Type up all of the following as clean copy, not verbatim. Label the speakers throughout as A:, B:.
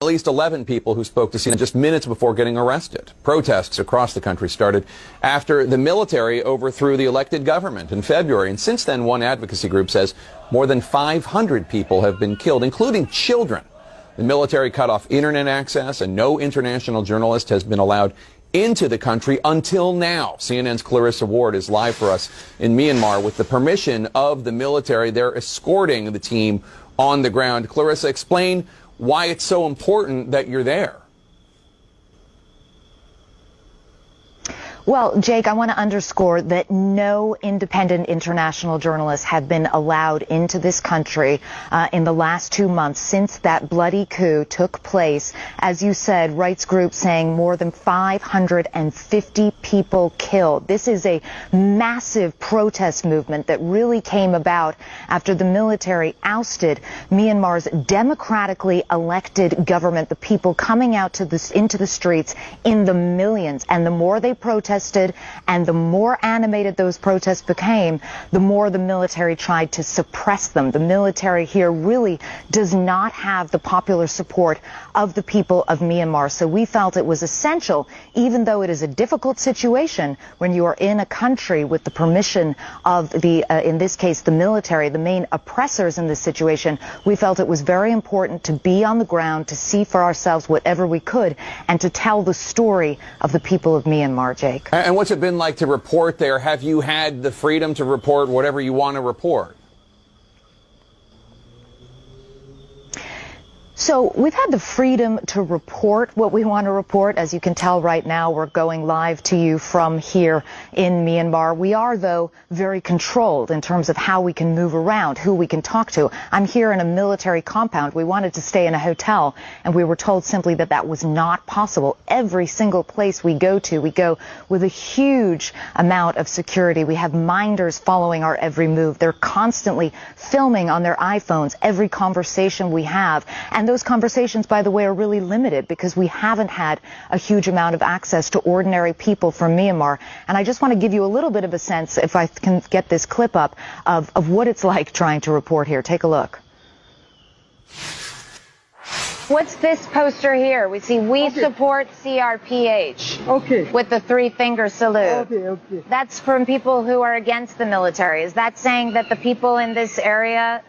A: least 11 people who spoke to CNN just minutes before getting arrested. Protests across the country started after the military overthrew the elected government in February. And since then, one advocacy group says more than 500 people have been killed, including children. The military cut off internet access, and no international journalist has been allowed into the country until now. CNN's Clarissa Ward is live for us in Myanmar with the permission of the military. They're escorting the team on the ground. Clarissa, explain why it's so important that you're there.
B: Well, Jake, I want to underscore that no independent international journalists have been allowed into this country in the last 2 months since that bloody coup took place. As you said, rights groups saying more than 550 people killed. This is a massive protest movement that really came about after the military ousted Myanmar's democratically elected government, the people coming out into the streets in the millions. And the more they protested, and the more animated those protests became, the more the military tried to suppress them. The military here really does not have the popular support of the people of Myanmar. So we felt it was essential, even though it is a difficult situation when you are in a country with the permission of in this case, the military, the main oppressors in this situation, we felt it was very important to be on the ground, to see for ourselves whatever we could, and to tell the story of the people of Myanmar, Jake.
A: And what's it been like to report there? Have you had the freedom to report whatever you want to report?
B: So we've had the freedom to report what we want to report. As you can tell right now, we're going live to you from here in Myanmar. We are, though, very controlled in terms of how we can move around, who we can talk to. I'm here in a military compound. We wanted to stay in a hotel, and we were told simply that that was not possible. Every single place we go to, we go with a huge amount of security. We have minders following our every move. They're constantly filming on their iPhones every conversation we have. And those conversations, by the way, are really limited because we haven't had a huge amount of access to ordinary people from Myanmar. And I just want to give you a little bit of a sense, if I can get this clip up, of what it's like trying to report here. Take a look. What's this poster here? We see "We support CRPH."
C: Okay.
B: With the three-finger salute.
C: Okay.
B: That's from people who are against the military. Is that saying that the people in this area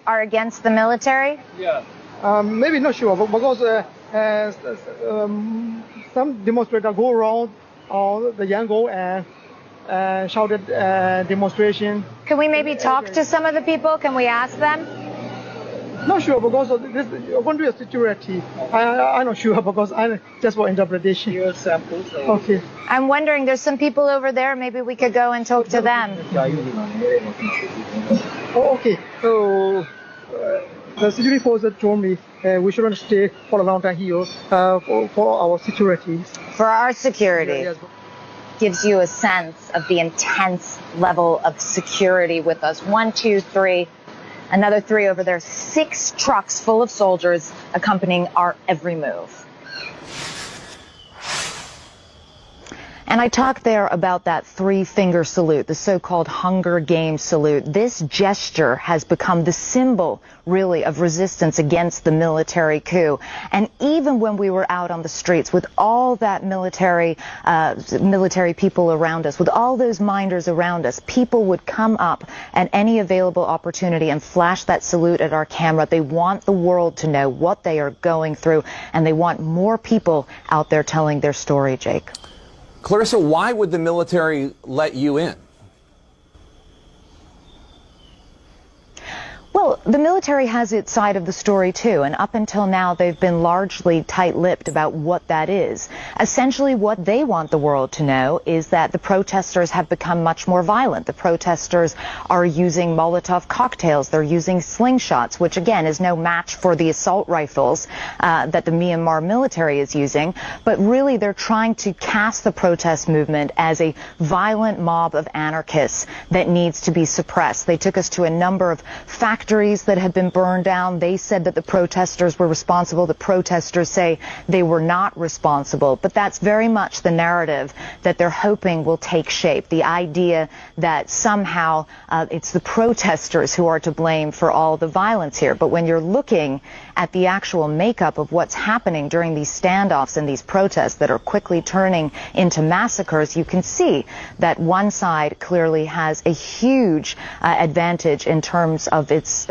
B: are against the military?
C: Yeah. Maybe not sure, because some demonstrators go around the Yangon and shouted demonstration.
B: Can we maybe talk to some of the people? Can we ask them?
C: Not sure, because this country is security. I'm not sure, because I just for interpretation. Your samples. Okay.
B: I'm wondering, there's some people over there. Maybe we could go and talk to them.
C: Oh, okay. So the security forces told me we shouldn't stay for a long time here for our security.
B: For our security.
C: Yes.
B: Gives you a sense of the intense level of security with us. 1, 2, 3. Another 3 over there. 6 trucks full of soldiers accompanying our every move. And I talked there about that three-finger salute, the so-called Hunger Games salute. This gesture has become the symbol, really, of resistance against the military coup. And even when we were out on the streets with all that military people around us, with all those minders around us, people would come up at any available opportunity and flash that salute at our camera. They want the world to know what they are going through, and they want more people out there telling their story, Jake.
A: Clarissa, why would the military let you in?
B: Well, the military has its side of the story, too, and up until now, they've been largely tight-lipped about what that is. Essentially, what they want the world to know is that the protesters have become much more violent. The protesters are using Molotov cocktails. They're using slingshots, which, again, is no match for the assault rifles that the Myanmar military is using. But really, they're trying to cast the protest movement as a violent mob of anarchists that needs to be suppressed. They took us to a number of factories factories that had been burned down. They said that the protesters were responsible. The protesters say they were not responsible. But that's very much the narrative that they're hoping will take shape. The idea that somehow it's the protesters who are to blame for all the violence here. But when you're looking at the actual makeup of what's happening during these standoffs and these protests that are quickly turning into massacres, you can see that one side clearly has a huge advantage in terms of its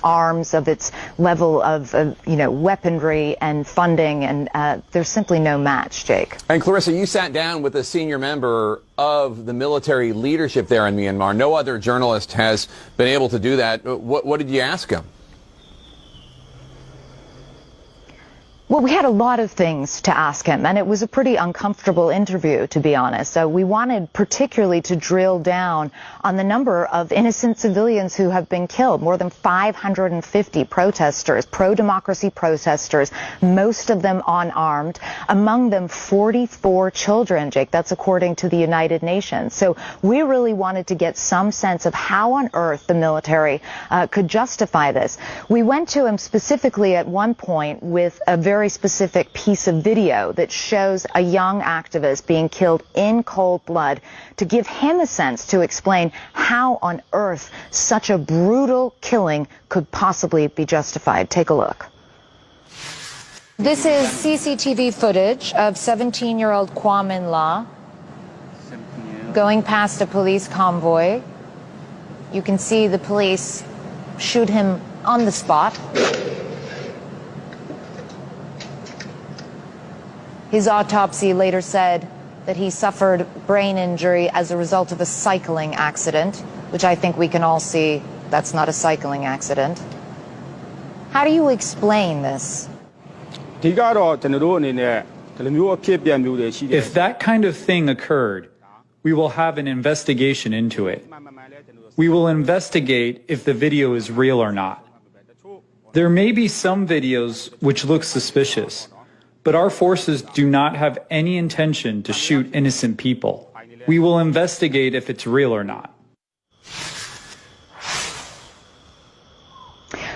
B: arms, of its level of weaponry and funding, and there's simply no match, Jake.
A: And Clarissa, you sat down with a senior member of the military leadership there in Myanmar. No other journalist has been able to do that. What did you ask him?
B: Well, we had a lot of things to ask him, and it was a pretty uncomfortable interview, to be honest. So we wanted particularly to drill down on the number of innocent civilians who have been killed. More than 550 protesters, pro-democracy protesters, most of them unarmed, among them 44 children, Jake. That's according to the United Nations. So we really wanted to get some sense of how on earth the military could justify this. We went to him specifically at one point with a very specific piece of video that shows a young activist being killed in cold blood, to give him a sense to explain how on earth such a brutal killing could possibly be justified. Take a look. This is CCTV footage of 17-year-old Kwame La going past a police convoy. You can see the police shoot him on the spot. His autopsy later said that he suffered brain injury as a result of a cycling accident, which I think we can all see that's not a cycling accident. How do you explain this?
D: If that kind of thing occurred, we will have an investigation into it. We will investigate if the video is real or not. There may be some videos which look suspicious, but our forces do not have any intention to shoot innocent people. We will investigate if it's real or not.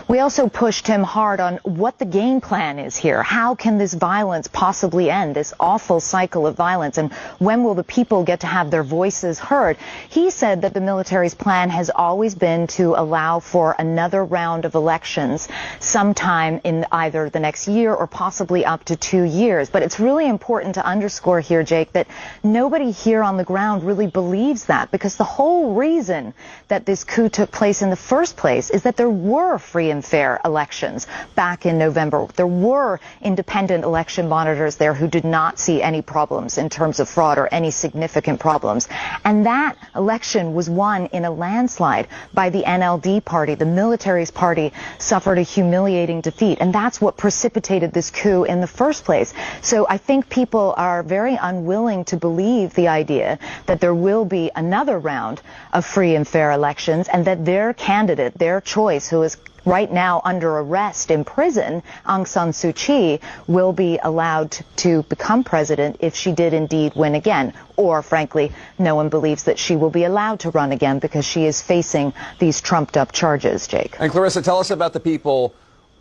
B: We also pushed him hard on what the game plan is here. How can this violence possibly end, this awful cycle of violence, and when will the people get to have their voices heard? He said that the military's plan has always been to allow for another round of elections sometime in either the next year or possibly up to 2 years. But it's really important to underscore here, Jake, that nobody here on the ground really believes that, because the whole reason that this coup took place in the first place is that there were free and fair elections back in November. There were independent election monitors there who did not see any problems in terms of fraud or any significant problems. And that election was won in a landslide by the NLD party. The military's party suffered a humiliating defeat, and that's what precipitated this coup in the first place. So I think people are very unwilling to believe the idea that there will be another round of free and fair elections, and that their candidate, their choice, who is right now under arrest in prison, Aung San Suu Kyi, will be allowed to become president if she did indeed win again. Or, frankly, no one believes that she will be allowed to run again because she is facing these trumped-up charges, Jake.
A: And Clarissa, tell us about the people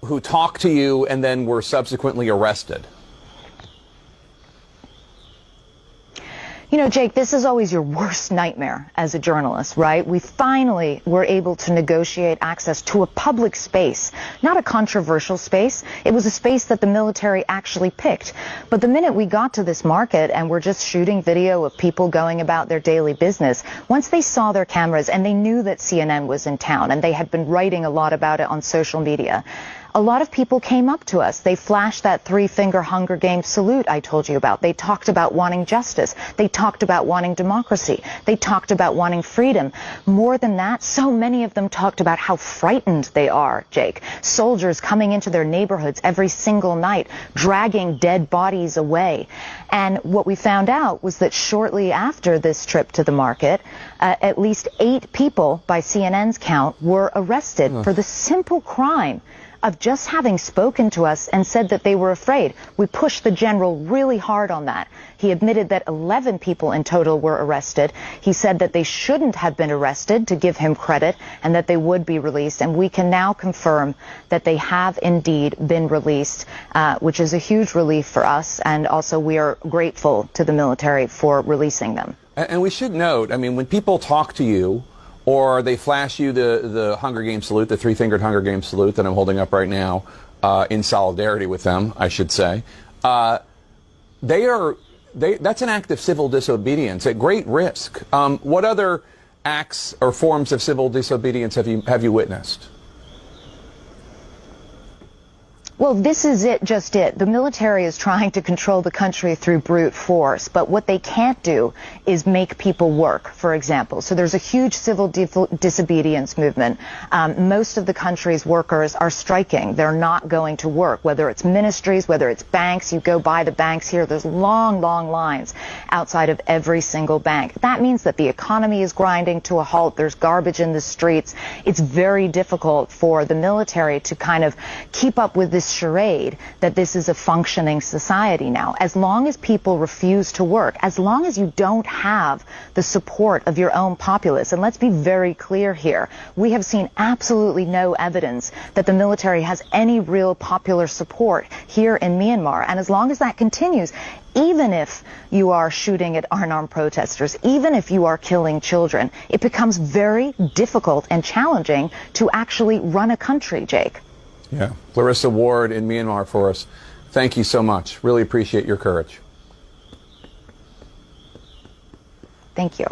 A: who talked to you and then were subsequently arrested.
B: You know, Jake, this is always your worst nightmare as a journalist, right? We finally were able to negotiate access to a public space, not a controversial space. It was a space that the military actually picked. But the minute we got to this market and were just shooting video of people going about their daily business, once they saw their cameras and they knew that CNN was in town and they had been writing a lot about it on social media, a lot of people came up to us. They flashed that three-finger Hunger Games salute I told you about. They talked about wanting justice. They talked about wanting democracy. They talked about wanting freedom. More than that, so many of them talked about how frightened they are, Jake. Soldiers coming into their neighborhoods every single night, dragging dead bodies away. And what we found out was that shortly after this trip to the market, at least 8 people, by CNN's count, were arrested for the simple crime of just having spoken to us and said that they were afraid. We pushed the general really hard on that. He admitted that 11 people in total were arrested. He said that they shouldn't have been arrested, to give him credit, and that they would be released. And we can now confirm that they have indeed been released, which is a huge relief for us. And also we are grateful to the military for releasing them.
A: And we should note, I mean, when people talk to you or they flash you the Hunger Games salute, the three-fingered Hunger Games salute that I'm holding up right now, in solidarity with them, I should say, that's an act of civil disobedience at great risk. What other acts or forms of civil disobedience have you witnessed?
B: Well, this is just it. The military is trying to control the country through brute force, but what they can't do is make people work, for example. So there's a huge civil disobedience movement. Most of the country's workers are striking. They're not going to work, whether it's ministries, whether it's banks. You go by the banks here, there's long, long lines outside of every single bank. That means that the economy is grinding to a halt. There's garbage in the streets. It's very difficult for the military to kind of keep up with this charade that this is a functioning society now. As long as people refuse to work, as long as you don't have the support of your own populace, and let's be very clear here, we have seen absolutely no evidence that the military has any real popular support here in Myanmar. And as long as that continues, even if you are shooting at unarmed protesters, even if you are killing children, it becomes very difficult and challenging to actually run a country, Jake.
A: Yeah. Clarissa Ward in Myanmar for us. Thank you so much. Really appreciate your courage.
B: Thank you.